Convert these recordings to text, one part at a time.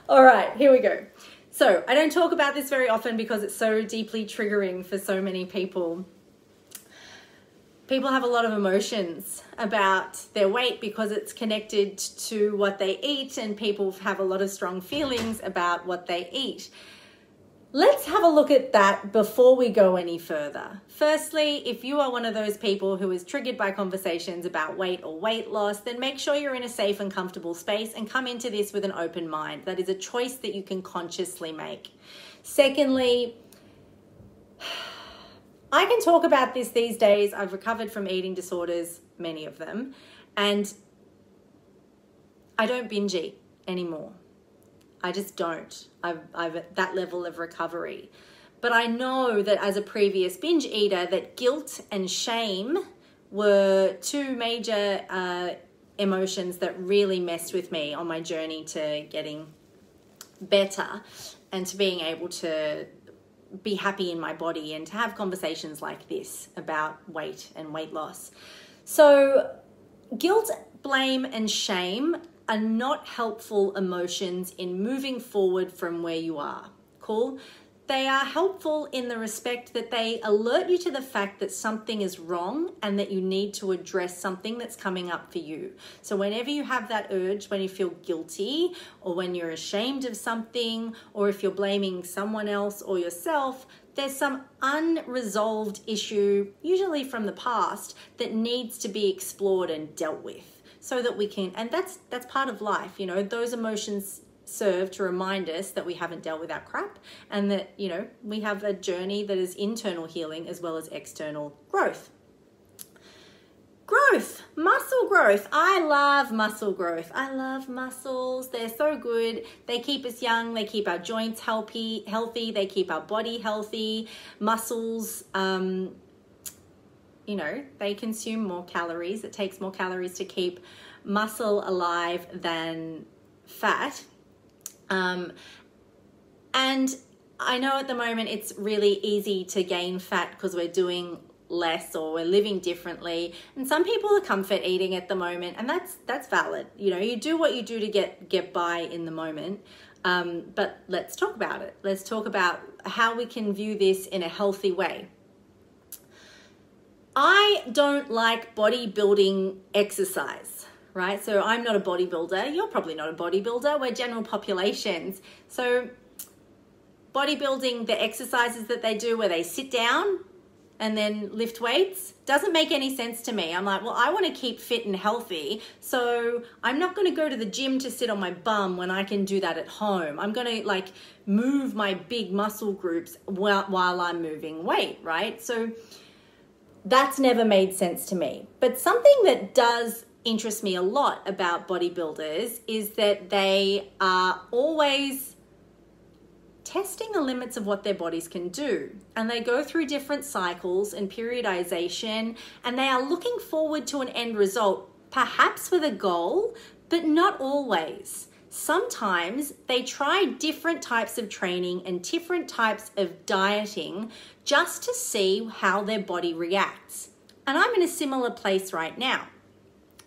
All right, here we go. So I don't talk about this very often because it's so deeply triggering for so many people. People have a lot of emotions about their weight because it's connected to what they eat, and people have a lot of strong feelings about what they eat. Let's have a look at that before we go any further. Firstly, if you are one of those people who is triggered by conversations about weight or weight loss, then make sure you're in a safe and comfortable space and come into this with an open mind. That is a choice that you can consciously make. Secondly, I can talk about this these days. I've recovered from eating disorders, many of them, and I don't binge eat anymore. I just don't. I've at that level of recovery. But I know that as a previous binge eater, that guilt and shame were two major emotions that really messed with me on my journey to getting better and to being able to be happy in my body and to have conversations like this about weight and weight loss. So guilt, blame, and shame are not helpful emotions in moving forward from where you are. Cool? They are helpful in the respect that they alert you to the fact that something is wrong and that you need to address something that's coming up for you. So whenever you have that urge, when you feel guilty or when you're ashamed of something, or if you're blaming someone else or yourself, there's some unresolved issue, usually from the past, that needs to be explored and dealt with. So that we can, and that's part of life, you know, those emotions serve to remind us that we haven't dealt with our crap and that, you know, we have a journey that is internal healing as well as external growth. Growth, muscle growth. I love muscle growth. I love muscles. They're so good. They keep us young. They keep our joints healthy. They keep our body healthy. Muscles, you know, they consume more calories. It takes more calories to keep muscle alive than fat. And I know at the moment it's really easy to gain fat because we're doing less or we're living differently. And some people are comfort eating at the moment, and that's valid. You know, you do what you do to get by in the moment. But let's talk about it. Let's talk about how we can view this in a healthy way. I don't like bodybuilding exercise, right? So I'm not a bodybuilder. You're probably not a bodybuilder. We're general populations. So bodybuilding, the exercises that they do where they sit down and then lift weights, doesn't make any sense to me. I'm like, well, I want to keep fit and healthy, so I'm not going to go to the gym to sit on my bum when I can do that at home. I'm going to like move my big muscle groups while I'm moving weight, right? So that's never made sense to me. But something that does interest me a lot about bodybuilders is that they are always testing the limits of what their bodies can do. And they go through different cycles and periodization, and they are looking forward to an end result, perhaps with a goal, but not always. Sometimes they try different types of training and different types of dieting just to see how their body reacts. And I'm in a similar place right now.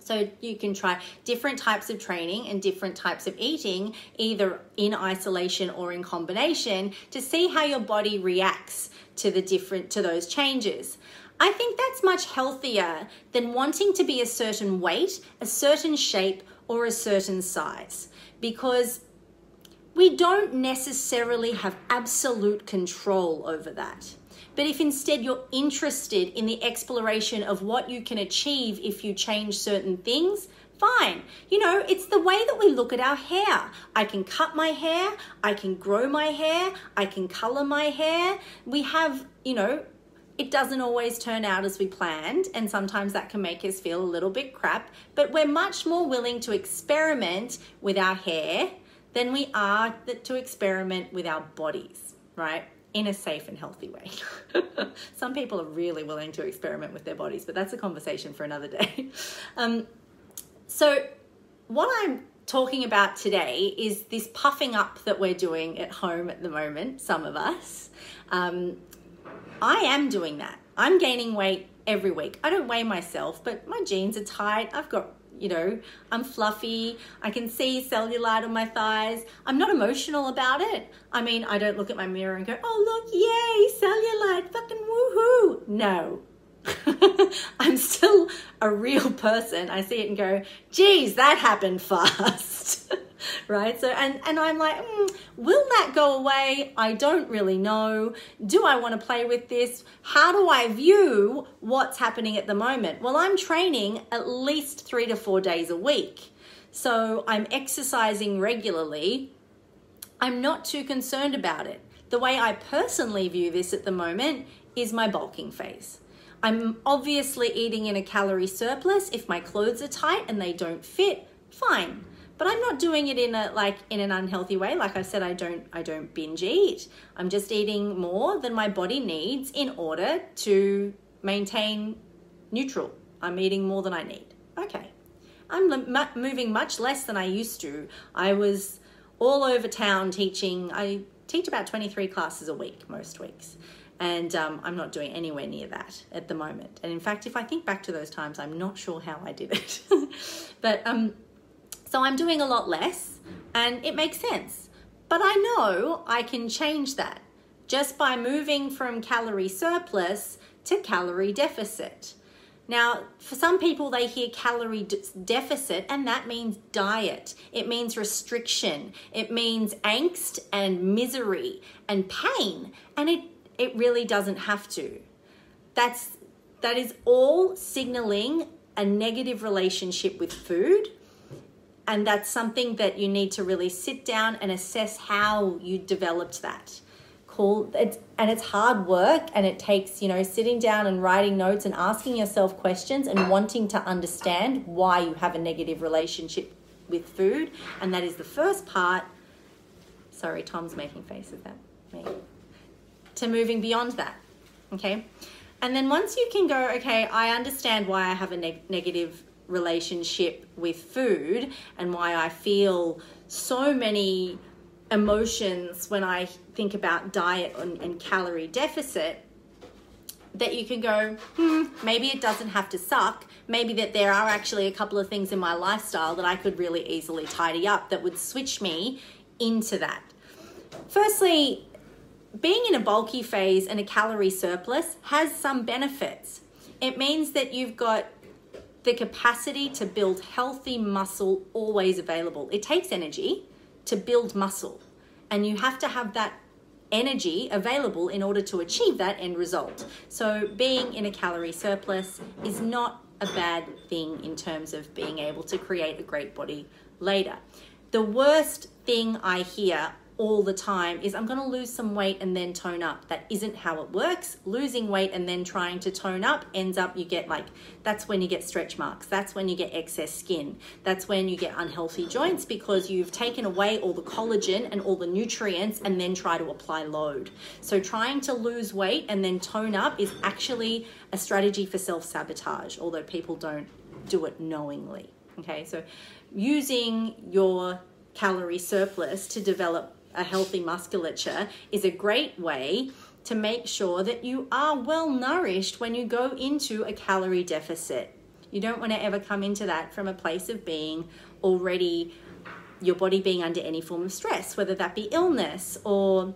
So you can try different types of training and different types of eating, either in isolation or in combination, to see how your body reacts to those changes. I think that's much healthier than wanting to be a certain weight, a certain shape, or a certain size, because we don't necessarily have absolute control over that. But if instead you're interested in the exploration of what you can achieve if you change certain things, fine. You know, it's the way that we look at our hair. I can cut my hair, I can grow my hair, I can color my hair. We have, you know, it doesn't always turn out as we planned, and sometimes that can make us feel a little bit crap, but we're much more willing to experiment with our hair than we are to experiment with our bodies, right? In a safe and healthy way. Some people are really willing to experiment with their bodies, but that's a conversation for another day. So what I'm talking about today is this puffing up that we're doing at home at the moment, some of us. I am doing that. I'm gaining weight every week. I don't weigh myself, but my jeans are tight. I've got You know, I'm fluffy. I can see cellulite on my thighs. I'm not emotional about it. I mean, I don't look at my mirror and go, oh, look, yay, cellulite, fucking woohoo. No. I'm still a real person. I see it and go, geez, that happened fast. Right? So, and I'm like, will that go away? I don't really know. Do I want to play with this? How do I view what's happening at the moment? Well, I'm training at least 3 to 4 days a week. So I'm exercising regularly. I'm not too concerned about it. The way I personally view this at the moment is my bulking phase. I'm obviously eating in a calorie surplus. If my clothes are tight and they don't fit, fine. But I'm not doing it in an unhealthy way. Like I said, I don't binge eat. I'm just eating more than my body needs in order to maintain neutral. I'm eating more than I need. Okay. I'm moving much less than I used to. I was all over town teaching. I teach about 23 classes a week, most weeks. And I'm not doing anywhere near that at the moment. And in fact, if I think back to those times, I'm not sure how I did it. But so I'm doing a lot less, and it makes sense. But I know I can change that just by moving from calorie surplus to calorie deficit. Now, for some people, they hear calorie deficit, and that means diet. It means restriction. It means angst and misery and pain. And it really doesn't have to. That is all signaling a negative relationship with food. And that's something that you need to really sit down and assess how you developed that. And it's hard work, and it takes, sitting down and writing notes and asking yourself questions and wanting to understand why you have a negative relationship with food. And that is the first part. Sorry, Tom's making faces at me. To moving beyond that, okay? And then once you can go, okay, I understand why I have a negative relationship with food and why I feel so many emotions when I think about diet and calorie deficit, that you can go, maybe it doesn't have to suck. Maybe that there are actually a couple of things in my lifestyle that I could really easily tidy up that would switch me into that. Firstly, being in a bulky phase and a calorie surplus has some benefits. It means that you've got the capacity to build healthy muscle always available. It takes energy to build muscle, and you have to have that energy available in order to achieve that end result. So being in a calorie surplus is not a bad thing in terms of being able to create a great body later. The worst thing I hear all the time is, I'm going to lose some weight and then tone up. That isn't how it works. Losing weight and then trying to tone up ends up, that's when you get stretch marks. That's when you get excess skin. That's when you get unhealthy joints, because you've taken away all the collagen and all the nutrients and then try to apply load. So trying to lose weight and then tone up is actually a strategy for self-sabotage, although people don't do it knowingly. Okay, so using your calorie surplus to develop a healthy musculature is a great way to make sure that you are well nourished when you go into a calorie deficit. You don't want to ever come into that from a place of being already, your body being under any form of stress, whether that be illness or,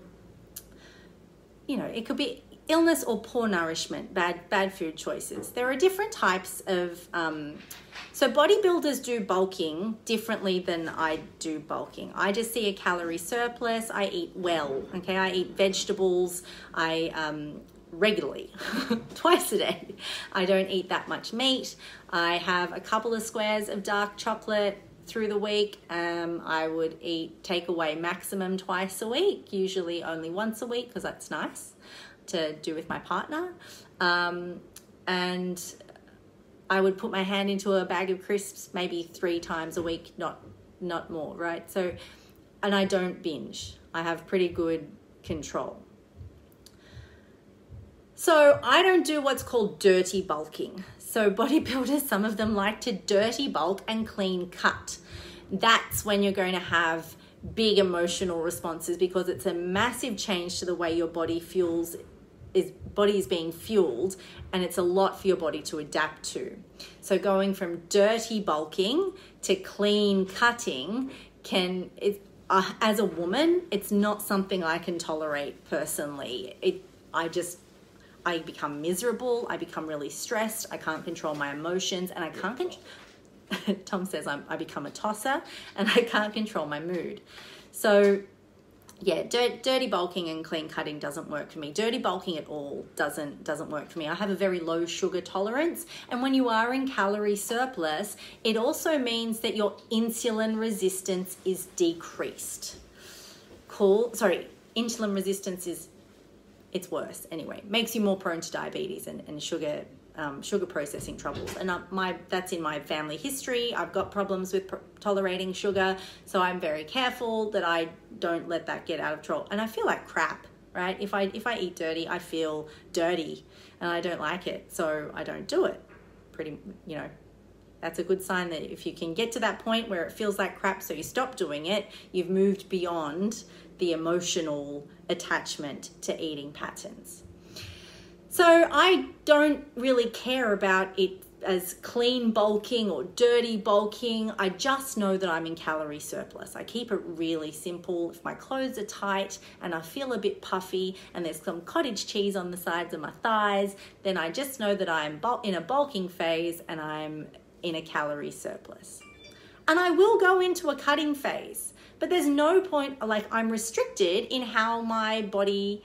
it could be illness or poor nourishment, bad food choices. There are different types of, so bodybuilders do bulking differently than I do bulking. I just see a calorie surplus. I eat well, okay? I eat vegetables. Regularly, twice a day. I don't eat that much meat. I have a couple of squares of dark chocolate through the week. I would eat takeaway maximum twice a week, usually only once a week because that's nice to do with my partner. And I would put my hand into a bag of crisps maybe 3 times a week, not more, right? So, and I don't binge. I have pretty good control. So I don't do what's called dirty bulking. So bodybuilders, some of them like to dirty bulk and clean cut. That's when you're going to have big emotional responses, because it's a massive change to the way your body feels body is being fueled, and it's a lot for your body to adapt to. So going from dirty bulking to clean cutting as a woman, it's not something I can tolerate personally. I become miserable, I become really stressed, I can't control my emotions, and I can't Tom says I become a tosser, and I can't control my mood. So yeah, dirty bulking and clean cutting doesn't work for me. Dirty bulking at all doesn't work for me. I have a very low sugar tolerance, and when you are in calorie surplus, it also means that your insulin resistance is decreased. Insulin resistance it's worse anyway. Makes you more prone to diabetes and sugar processing troubles, and that's in my family history. I've got problems with tolerating sugar, so I'm very careful that I don't let that get out of control. And I feel like crap, right? If I eat dirty, I feel dirty, and I don't like it, so I don't do it. That's a good sign that if you can get to that point where it feels like crap, so you stop doing it, you've moved beyond the emotional attachment to eating patterns. So I don't really care about it as clean bulking or dirty bulking. I just know that I'm in calorie surplus. I keep it really simple. If my clothes are tight and I feel a bit puffy and there's some cottage cheese on the sides of my thighs, then I just know that I'm in a bulking phase and I'm in a calorie surplus. And I will go into a cutting phase, but there's no point, I'm restricted in how my body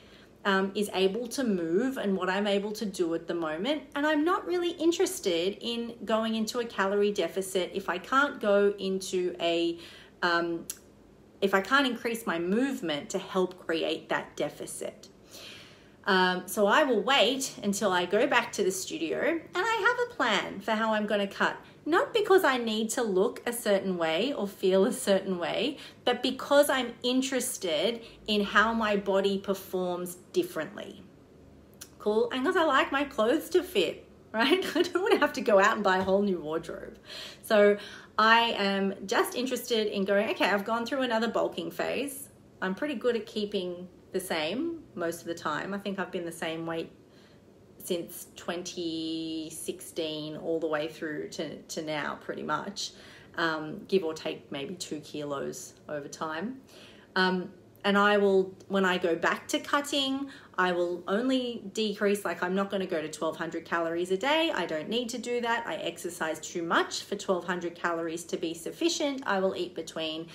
is able to move and what I'm able to do at the moment. And I'm not really interested in going into a calorie deficit if I can't go into if I can't increase my movement to help create that deficit. So I will wait until I go back to the studio and I have a plan for how I'm going to cut. Not because I need to look a certain way or feel a certain way, but because I'm interested in how my body performs differently. Cool? And because I like my clothes to fit, right? I don't want to have to go out and buy a whole new wardrobe. So I am just interested in going, okay, I've gone through another bulking phase. I'm pretty good at keeping the same most of the time. I think I've been the same weight since 2016 all the way through to now, pretty much, give or take maybe 2 kilos over time. And I will, when I go back to cutting, I will only decrease, I'm not going to go to 1200 calories a day. I don't need to do that. I exercise too much for 1200 calories to be sufficient. I will eat between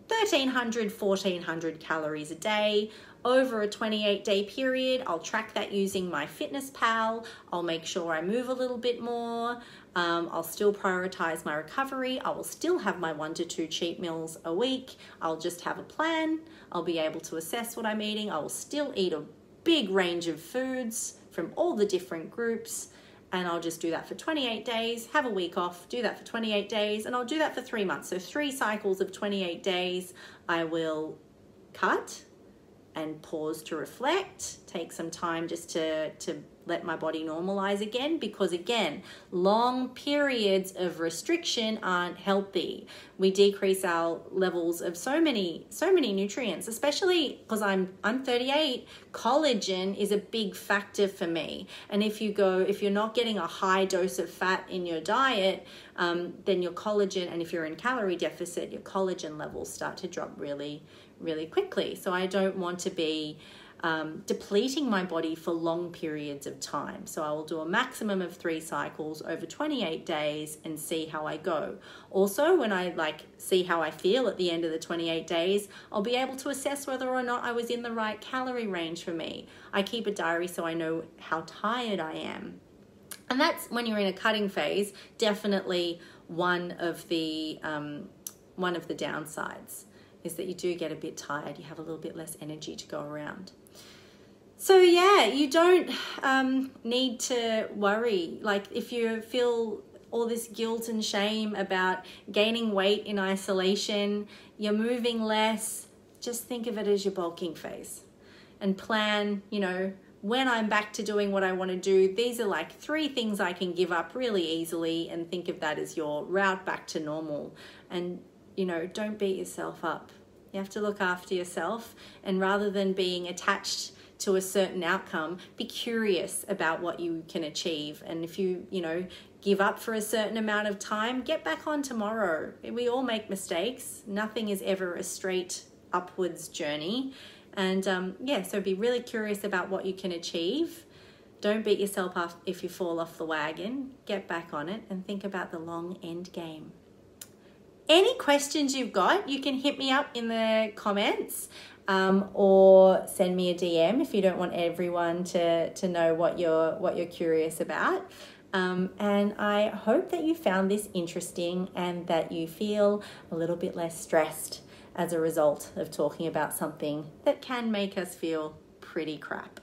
1300, 1400 calories a day. Over a 28-day period, I'll track that using MyFitnessPal. I'll make sure I move a little bit more. I'll still prioritize my recovery. I will still have my 1 to 2 cheat meals a week. I'll just have a plan. I'll be able to assess what I'm eating. I will still eat a big range of foods from all the different groups. And I'll just do that for 28 days, have a week off, do that for 28 days, and I'll do that for 3 months. So 3 cycles of 28 days, I will cut and pause to reflect, take some time just to let my body normalize again, because again, long periods of restriction aren't healthy. We decrease our levels of so many nutrients, especially because I'm 38. Collagen is a big factor for me. And if you're not getting a high dose of fat in your diet, then your collagen, and if you're in calorie deficit, your collagen levels start to drop really, really quickly. So I don't want to be depleting my body for long periods of time. So I will do a maximum of 3 cycles over 28 days and see how I go. Also, when I see how I feel at the end of the 28 days, I'll be able to assess whether or not I was in the right calorie range for me. I keep a diary so I know how tired I am. And that's, when you're in a cutting phase, definitely one of the downsides, is that you do get a bit tired. You have a little bit less energy to go around. So yeah, you don't need to worry. If you feel all this guilt and shame about gaining weight in isolation, you're moving less, just think of it as your bulking phase and plan, when I'm back to doing what I want to do, these are 3 things I can give up really easily, and think of that as your route back to normal. And don't beat yourself up. You have to look after yourself, and rather than being attached to a certain outcome, be curious about what you can achieve. And if you give up for a certain amount of time, get back on tomorrow. We all make mistakes. Nothing is ever a straight upwards journey. And so be really curious about what you can achieve. Don't beat yourself up if you fall off the wagon. Get back on it and think about the long end game. Any questions you've got, you can hit me up in the comments or send me a DM if you don't want everyone to know what you're curious about. And I hope that you found this interesting and that you feel a little bit less stressed as a result of talking about something that can make us feel pretty crap.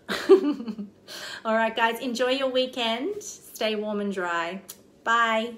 All right, guys, enjoy your weekend. Stay warm and dry. Bye.